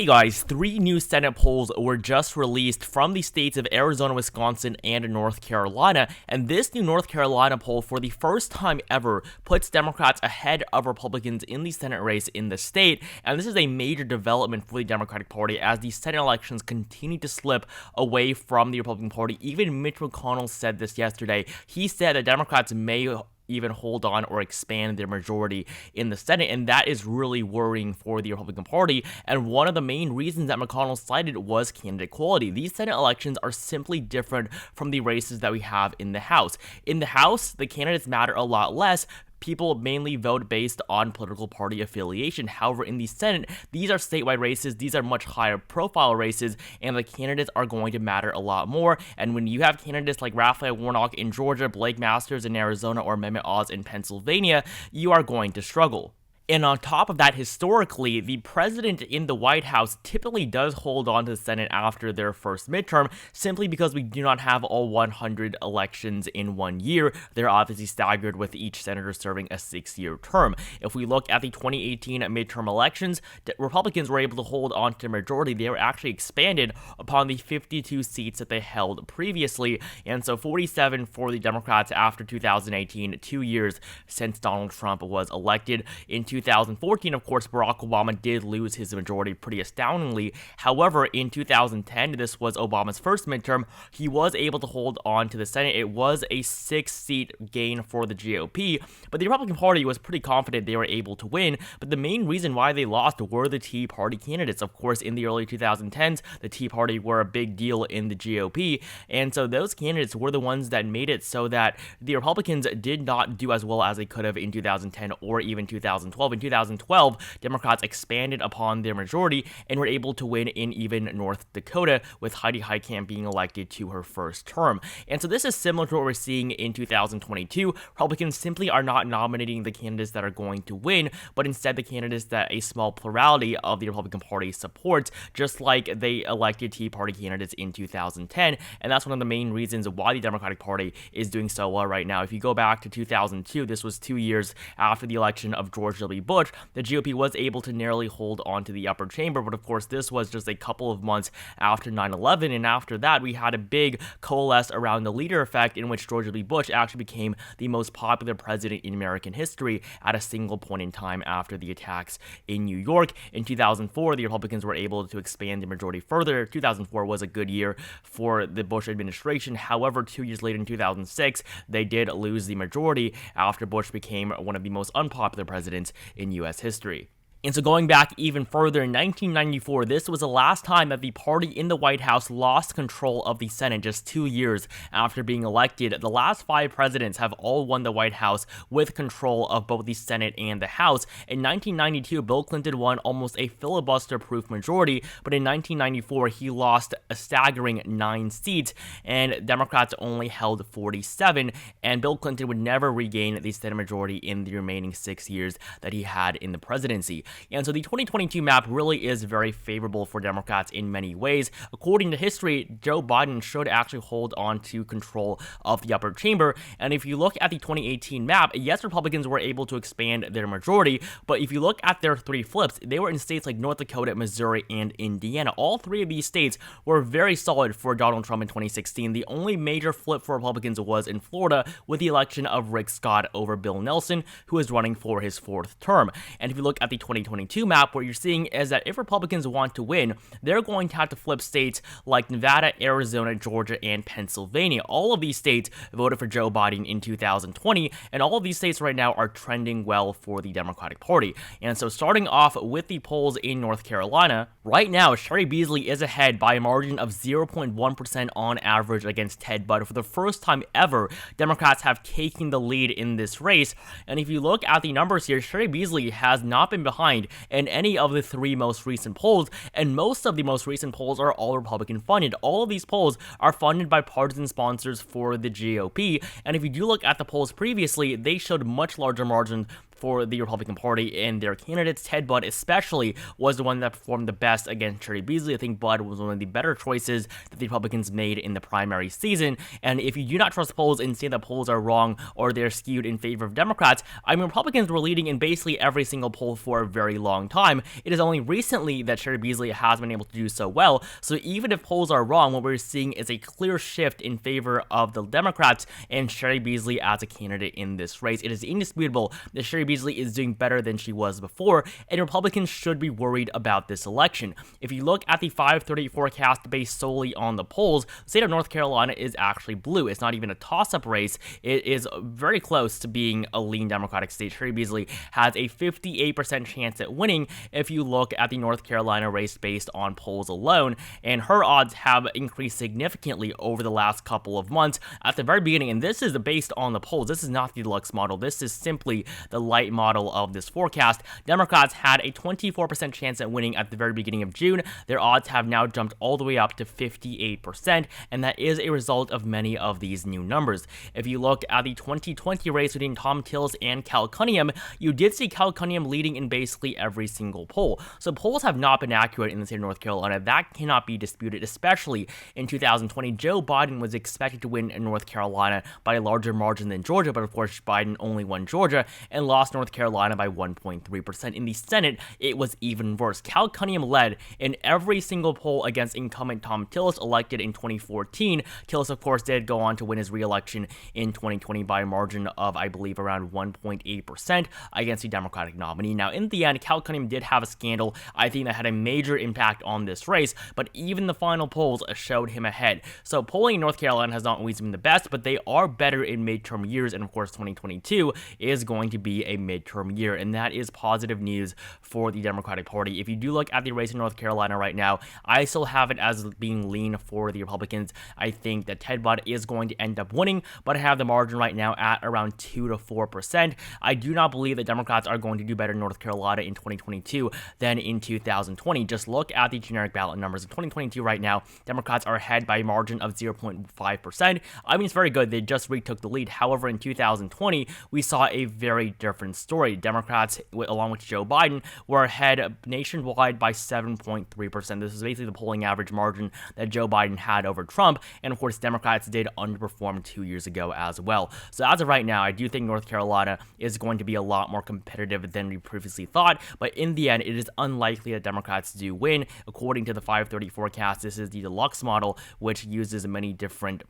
Hey guys, three new Senate polls were just released from the states of Arizona, Wisconsin, and North Carolina, and this new North Carolina poll, for the first time ever, puts Democrats ahead of Republicans in the Senate race in the state, and this is a major development for the Democratic Party as the Senate elections continue to slip away from the Republican Party. Even Mitch McConnell said this yesterday. He said that Democrats may even hold on or expand their majority in the Senate, and that is really worrying for the Republican Party. And one of the main reasons that McConnell cited was candidate quality. These Senate elections are simply different from the races that we have in the House. In the House, the candidates matter a lot less. People mainly vote based on political party affiliation. However, in the Senate, these are statewide races, these are much higher profile races, and the candidates are going to matter a lot more. And when you have candidates like Raphael Warnock in Georgia, Blake Masters in Arizona, or Mehmet Oz in Pennsylvania, you are going to struggle. And on top of that, historically, the president in the White House typically does hold on to the Senate after their first midterm, simply because we do not have all 100 elections in 1 year. They're obviously staggered, with each senator serving a 6-year term. If we look at the 2018 midterm elections, Republicans were able to hold on to the majority. They were actually expanded upon the 52 seats that they held previously, and so 47 for the Democrats after 2018, 2 years since Donald Trump was elected. In 2014, of course, Barack Obama did lose his majority pretty astoundingly. However, in 2010, this was Obama's first midterm, he was able to hold on to the Senate. It was a 6-seat gain for the GOP, but the Republican Party was pretty confident they were able to win. But the main reason why they lost were the Tea Party candidates. Of course, in the early 2010s, the Tea Party were a big deal in the GOP, and so those candidates were the ones that made it so that the Republicans did not do as well as they could have in 2010 or even 2012. In 2012, Democrats expanded upon their majority and were able to win in even North Dakota, with Heidi Heitkamp being elected to her first term. And so this is similar to what we're seeing in 2022. Republicans simply are not nominating the candidates that are going to win, but instead the candidates that a small plurality of the Republican Party supports, just like they elected Tea Party candidates in 2010. And that's one of the main reasons why the Democratic Party is doing so well right now. If you go back to 2002, this was 2 years after the election of George W. Bush, the GOP was able to narrowly hold on to the upper chamber, but of course this was just a couple of months after 9/11, and after that we had a big coalesce around the leader effect, in which George W. Bush actually became the most popular president in American history at a single point in time after the attacks in New York. In 2004, the Republicans were able to expand the majority further. 2004 was a good year for the Bush administration. However, 2 years later in 2006, they did lose the majority after Bush became one of the most unpopular presidents in U.S. history. And so going back even further, in 1994, this was the last time that the party in the White House lost control of the Senate, just 2 years after being elected. The last 5 presidents have all won the White House with control of both the Senate and the House. In 1992, Bill Clinton won almost a filibuster-proof majority, but in 1994, he lost a staggering 9 seats, and Democrats only held 47, and Bill Clinton would never regain the Senate majority in the remaining 6 years that he had in the presidency. And so the 2022 map really is very favorable for Democrats in many ways. According to history, Joe Biden should actually hold on to control of the upper chamber. And if you look at the 2018 map, yes, Republicans were able to expand their majority, but if you look at their 3 flips, they were in states like North Dakota, Missouri, and Indiana. All 3 of these states were very solid for Donald Trump in 2016. The only major flip for Republicans was in Florida, with the election of Rick Scott over Bill Nelson, who is running for his 4th term. And if you look at the 2022 map, what you're seeing is that if Republicans want to win, they're going to have to flip states like Nevada, Arizona, Georgia, and Pennsylvania. All of these states voted for Joe Biden in 2020, and all of these states right now are trending well for the Democratic Party. And so starting off with the polls in North Carolina, right now Cheri Beasley is ahead by a margin of 0.1% on average against Ted Budd. For the first time ever, Democrats have taken the lead in this race. And if you look at the numbers here, Cheri Beasley has not been behind in any of the 3 most recent polls, and most of the most recent polls are all Republican funded. All of these polls are funded by partisan sponsors for the GOP, and if you do look at the polls previously, they showed much larger margins for the Republican Party and their candidates. Ted Budd especially was the one that performed the best against Cheri Beasley. I think Budd was one of the better choices that the Republicans made in the primary season. And if you do not trust polls and say that polls are wrong or they're skewed in favor of Democrats, I mean, Republicans were leading in basically every single poll for a very long time. It is only recently that Cheri Beasley has been able to do so well. So even if polls are wrong, what we're seeing is a clear shift in favor of the Democrats and Cheri Beasley as a candidate in this race. It is indisputable that Cheri Beasley is doing better than she was before, and Republicans should be worried about this election. If you look at the 5:30 forecast based solely on the polls, the state of North Carolina is actually blue. It's not even a toss-up race. It is very close to being a lean Democratic state. Cheri Beasley has a 58% chance at winning if you look at the North Carolina race based on polls alone, and her odds have increased significantly over the last couple of months. At the very beginning, and this is based on the polls, this is not the deluxe model, this is simply the light model of this forecast, Democrats had a 24% chance at winning at the very beginning of June. Their odds have now jumped all the way up to 58%, and that is a result of many of these new numbers. If you look at the 2020 race between Thom Tillis and Cal Cunningham, you did see Cal Cunningham leading in basically every single poll. So polls have not been accurate in the state of North Carolina. That cannot be disputed, especially in 2020. Joe Biden was expected to win in North Carolina by a larger margin than Georgia, but of course Biden only won Georgia and lost North Carolina by 1.3%. In the Senate, it was even worse. Cal Cunningham led in every single poll against incumbent Thom Tillis, elected in 2014. Tillis, of course, did go on to win his re-election in 2020 by a margin of, I believe, around 1.8% against the Democratic nominee. Now, in the end, Cal Cunningham did have a scandal, I think, that had a major impact on this race, but even the final polls showed him ahead. So polling in North Carolina has not always been the best, but they are better in midterm years, and of course 2022 is going to be a midterm year, and that is positive news for the Democratic Party. If you do look at the race in North Carolina right now, I still have it as being lean for the Republicans. I think that Ted Budd is going to end up winning, but I have the margin right now at around 2 to 4%. I do not believe that Democrats are going to do better in North Carolina in 2022 than in 2020. Just look at the generic ballot numbers. In 2022 right now, Democrats are ahead by a margin of 0.5%. I mean, it's very good. They just retook the lead. However, in 2020, we saw a very different story. Democrats, along with Joe Biden, were ahead nationwide by 7.3%. This is basically the polling average margin that Joe Biden had over Trump, and of course, Democrats did underperform 2 years ago as well. So as of right now, I do think North Carolina is going to be a lot more competitive than we previously thought, but in the end, it is unlikely that Democrats do win. According to the 5:30 forecast, this is the deluxe model, which uses many different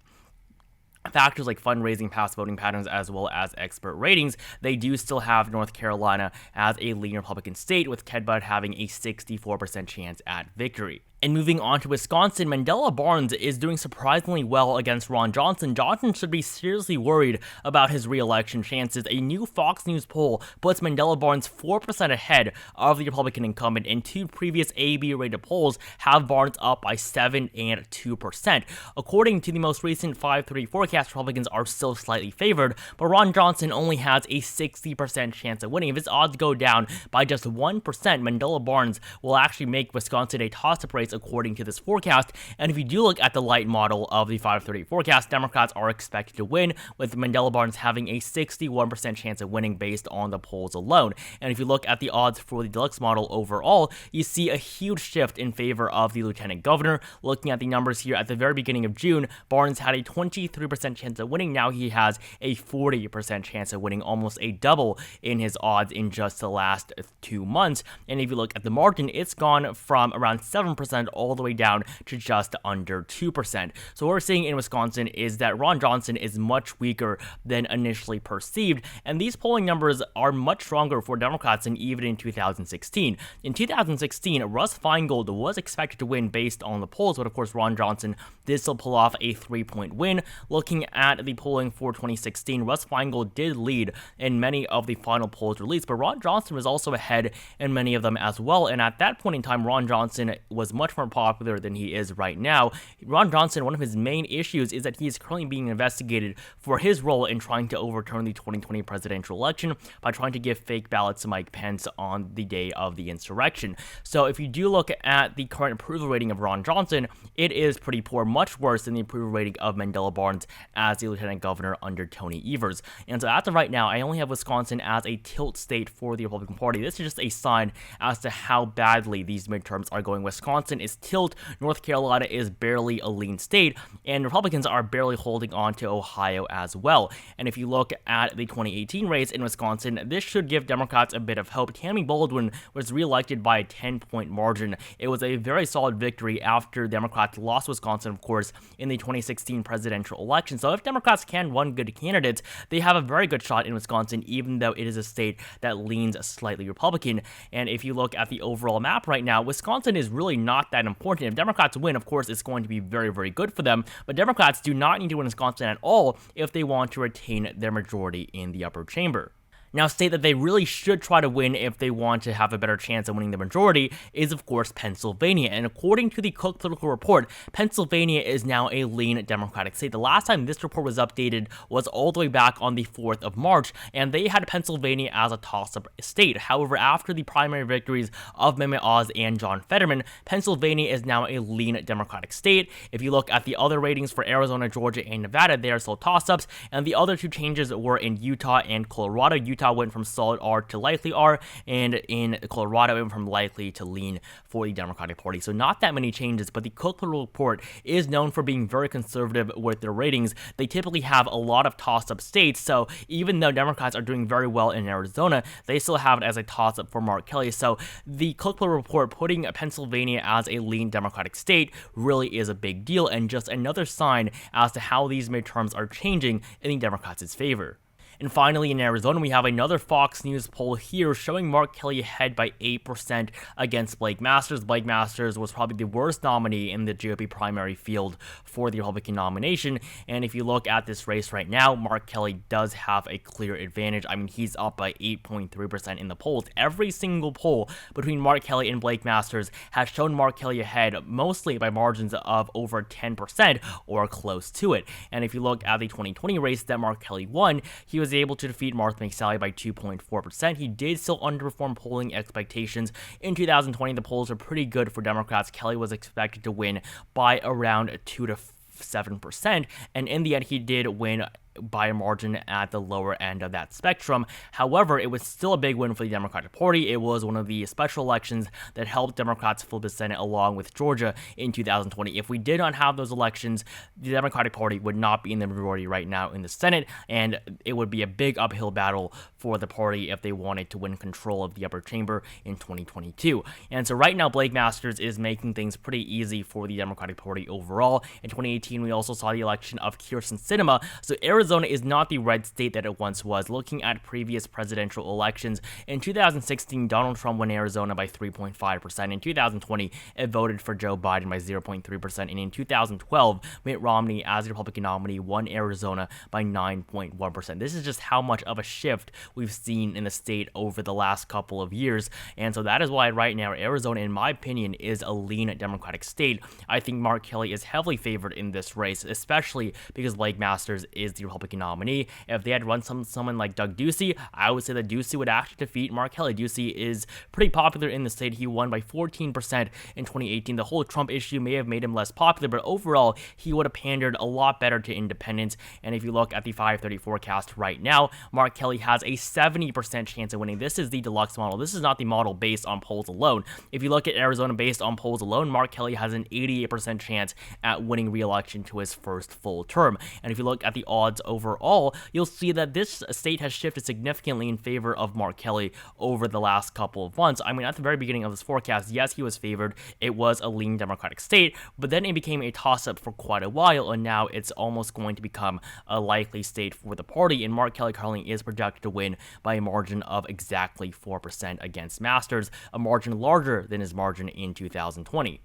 factors like fundraising, past voting patterns, as well as expert ratings. They do still have North Carolina as a leading Republican state, with Ted Budd having a 64% chance at victory. And moving on to Wisconsin, Mandela Barnes is doing surprisingly well against Ron Johnson. Johnson should be seriously worried about his re-election chances. A new Fox News poll puts Mandela Barnes 4% ahead of the Republican incumbent, and two previous AB-rated polls have Barnes up by 7 and 2%. According to the most recent 5:30 forecast, Republicans are still slightly favored, but Ron Johnson only has a 60% chance of winning. If his odds go down by just 1%, Mandela Barnes will actually make Wisconsin a toss-up race according to this forecast. And if you do look at the light model of the 5:30 forecast, Democrats are expected to win, with Mandela Barnes having a 61% chance of winning based on the polls alone. And if you look at the odds for the deluxe model overall, you see a huge shift in favor of the lieutenant governor. Looking at the numbers here at the very beginning of June, Barnes had a 23% chance of winning. Now he has a 40% chance of winning, almost a double in his odds in just the last 2 months. And if you look at the margin, it's gone from around 7% all the way down to just under 2%. So what we're seeing in Wisconsin is that Ron Johnson is much weaker than initially perceived, and these polling numbers are much stronger for Democrats than even in 2016. In 2016, Russ Feingold was expected to win based on the polls, but of course Ron Johnson did still pull off a 3-point win. Looking at the polling for 2016, Russ Feingold did lead in many of the final polls released, but Ron Johnson was also ahead in many of them as well, and at that point in time, Ron Johnson was much much more popular than he is right now. Ron Johnson, one of his main issues is that he is currently being investigated for his role in trying to overturn the 2020 presidential election by trying to give fake ballots to Mike Pence on the day of the insurrection. So if you do look at the current approval rating of Ron Johnson, it is pretty poor, much worse than the approval rating of Mandela Barnes as the lieutenant governor under Tony Evers. And so as of right now, I only have Wisconsin as a tilt state for the Republican Party. This is just a sign as to how badly these midterms are going. Wisconsin is tilt, North Carolina is barely a lean state, and Republicans are barely holding on to Ohio as well. And if you look at the 2018 race in Wisconsin, this should give Democrats a bit of hope. Tammy Baldwin was reelected by a 10-point margin. It was a very solid victory after Democrats lost Wisconsin, of course, in the 2016 presidential election. So if Democrats can run good candidates, they have a very good shot in Wisconsin, even though it is a state that leans slightly Republican. And if you look at the overall map right now, Wisconsin is really not that important. If Democrats win, of course, it's going to be very, very good for them. But Democrats do not need to win Wisconsin at all if they want to retain their majority in the upper chamber. Now, a state that they really should try to win if they want to have a better chance of winning the majority is, of course, Pennsylvania. And according to the Cook Political Report, Pennsylvania is now a lean Democratic state. The last time this report was updated was all the way back on the 4th of March, and they had Pennsylvania as a toss-up state. However, after the primary victories of Mehmet Oz and John Fetterman, Pennsylvania is now a lean Democratic state. If you look at the other ratings for Arizona, Georgia, and Nevada, they are still toss-ups, and the other two changes were in Utah and Colorado. Utah went from solid R to likely R, and in Colorado it went from likely to lean for the Democratic Party. So not that many changes, but the Cook Political Report is known for being very conservative with their ratings. They typically have a lot of toss-up states, so even though Democrats are doing very well in Arizona, they still have it as a toss-up for Mark Kelly. So the Cook Political Report putting Pennsylvania as a lean Democratic state really is a big deal, and just another sign as to how these midterms are changing in the Democrats' favor. And finally, in Arizona, we have another Fox News poll here showing Mark Kelly ahead by 8% against Blake Masters. Blake Masters was probably the worst nominee in the GOP primary field for the Republican nomination. And if you look at this race right now, Mark Kelly does have a clear advantage. I mean, he's up by 8.3% in the polls. Every single poll between Mark Kelly and Blake Masters has shown Mark Kelly ahead, mostly by margins of over 10% or close to it. And if you look at the 2020 race that Mark Kelly won, he was able to defeat Martha McSally by 2.4%. He did still underperform polling expectations. In 2020, the polls were pretty good for Democrats. Kelly was expected to win by around 2 to 7%, and in the end, he did win by a margin at the lower end of that spectrum. However, it was still a big win for the Democratic Party. It was one of the special elections that helped Democrats flip the Senate along with Georgia in 2020. If we did not have those elections, the Democratic Party would not be in the majority right now in the Senate, and it would be a big uphill battle for the party if they wanted to win control of the upper chamber in 2022. And so right now, Blake Masters is making things pretty easy for the Democratic Party overall. In 2018, we also saw the election of Kyrsten Sinema. So Arizona is not the red state that it once was. Looking at previous presidential elections, in 2016, Donald Trump won Arizona by 3.5%. In 2020, it voted for Joe Biden by 0.3%. And in 2012, Mitt Romney, as the Republican nominee, won Arizona by 9.1%. This is just how much of a shift we've seen in the state over the last couple of years. And so that is why right now, Arizona, in my opinion, is a lean Democratic state. I think Mark Kelly is heavily favored in this race, especially because Blake Masters is the Republican nominee. If they had run someone like Doug Ducey, I would say that Ducey would actually defeat Mark Kelly. Ducey is pretty popular in the state. He won by 14% in 2018. The whole Trump issue may have made him less popular, but overall, he would have pandered a lot better to independents. And if you look at the 530 forecast right now, Mark Kelly has a 70% chance of winning. This is the deluxe model. This is not the model based on polls alone. If you look at Arizona based on polls alone, Mark Kelly has an 88% chance at winning re-election to his first full term. And if you look at the odds overall, you'll see that this state has shifted significantly in favor of Mark Kelly over the last couple of months. I mean, at the very beginning of this forecast, yes, he was favored. It was a lean Democratic state, but then it became a toss-up for quite a while, and now it's almost going to become a likely state for the party, and Mark Kelly currently is projected to win by a margin of exactly 4% against Masters, a margin larger than his margin in 2020.